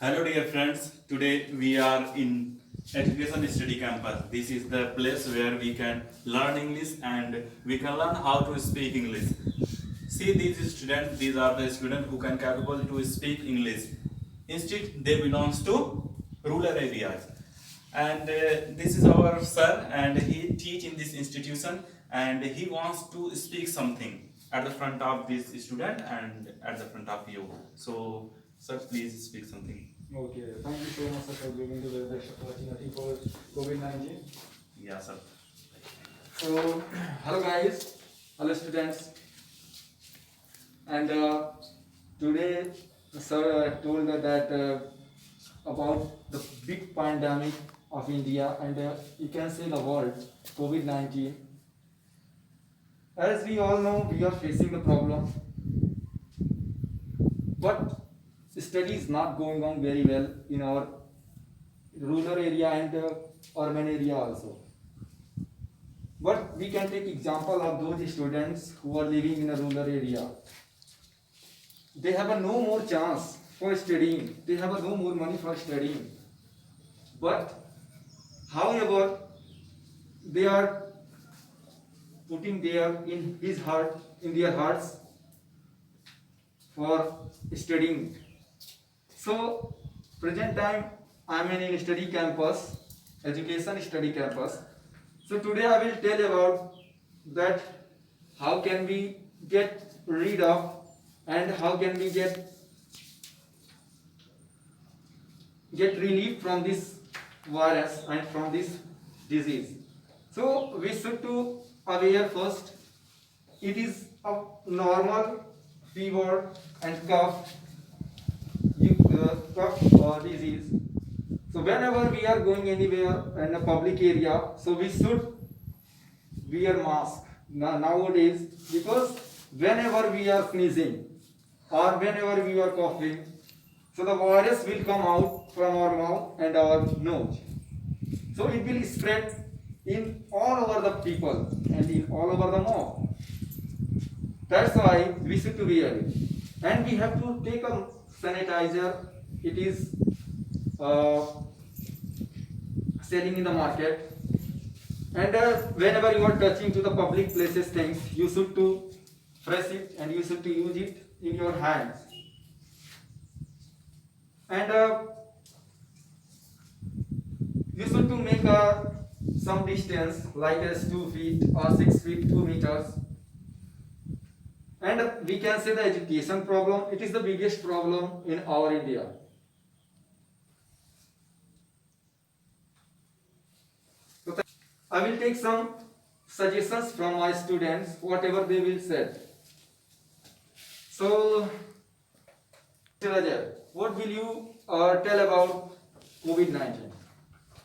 Hello dear friends, today we are in Education Study Campus. This is the place where we can learn English and we can learn how to speak English. See these students, these are the students who can capable to speak English. Instead they belongs to rural areas. And this is our sir and he teach in this institution and he wants to speak something at the front of this student and at the front of you. So sir, please speak something. Okay, thank you so much sir, for giving the opportunity for COVID-19. Yeah, sir. So, hello guys, hello students, and today sir told that about the big pandemic of India and you can say the world, COVID-19. As we all know, we are facing the problem, but study is not going on very well in our rural area and urban area also. But we can take example of those students who are living in a rural area. They have a no more chance for studying. They have a no more money for studying. But however, they are putting their in their hearts for studying. So, present time I am in a study campus, education study campus. So today I will tell about that how can we get rid of and how can we get relief from this virus and from this disease. So we should to aware first it is a normal fever and cough disease. So whenever we are going anywhere in a public area, so we should wear mask nowadays, because whenever we are sneezing or whenever we are coughing, so the virus will come out from our mouth and our nose. So it will spread in all over the people and in all over the mouth. That's why we should to wear it. And we have to take a sanitizer. It is selling in the market. And whenever you are touching to the public places things, you should to press it and you should to use it in your hands. And you should to make some distance like as 2 feet or 6 feet, 2 meters. And we can say the education problem, it is the biggest problem in our India. So I will take some suggestions from my students, whatever they will say. So, Rajat, what will you tell about COVID-19?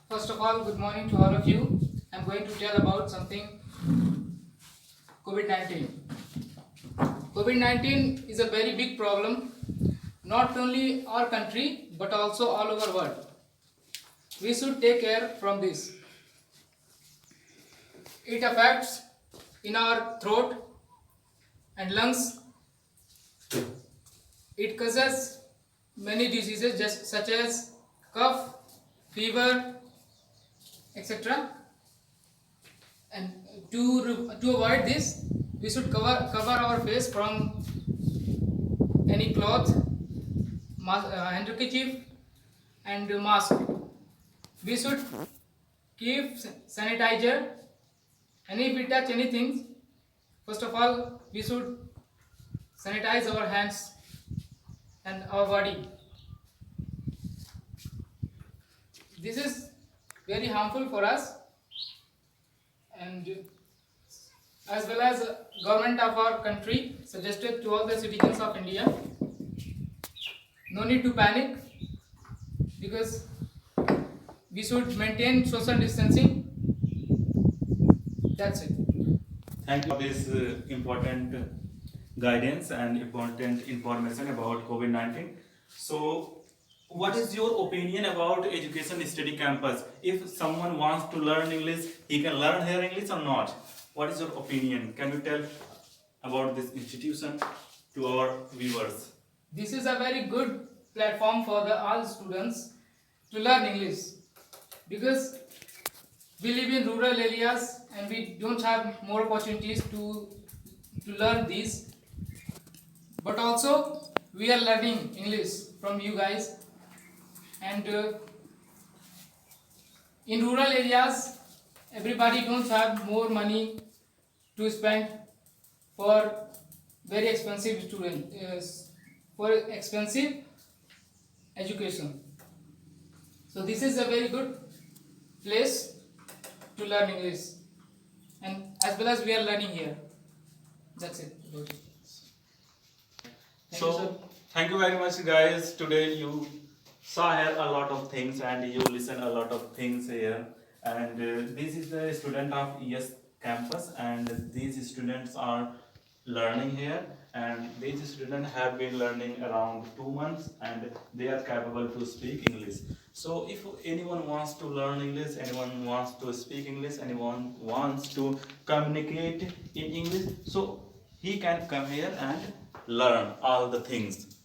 First of all, good morning to all of you. I'm going to tell about something COVID-19. COVID-19 is a very big problem, not only our country but also all over the world. We should take care from this. It affects in our throat and lungs. It causes many diseases such as cough, fever, etc. And to avoid this, we should cover our face from any cloth, handkerchief and mask. We should keep sanitizer, and if we touch anything, first of all we should sanitize our hands and our body. This is very harmful for us, and as well as government of our country suggested to all the citizens of India, no need to panic, because we should maintain social distancing. That's it. Thank you for this important guidance and important information about COVID-19. So, what is your opinion about education study campus? If someone wants to learn English, he can learn here English or not? What is your opinion? Can you tell about this institution to our viewers? This is a very good platform for the all students to learn English, because we live in rural areas and we don't have more opportunities to learn these, but also we are learning English from you guys. And in rural areas everybody don't have more money to spend for very expensive for expensive education. So this is a very good place to learn English, and as well as we are learning here. That's it. Thank you, sir. So thank you very much, guys. Today you saw here a lot of things and you listen a lot of things here. And this is the student of ES campus, and these students are learning here. And these students have been learning around 2 months, and they are capable to speak English. So if anyone wants to learn English, anyone wants to speak English, anyone wants to communicate in English, so he can come here and learn all the things.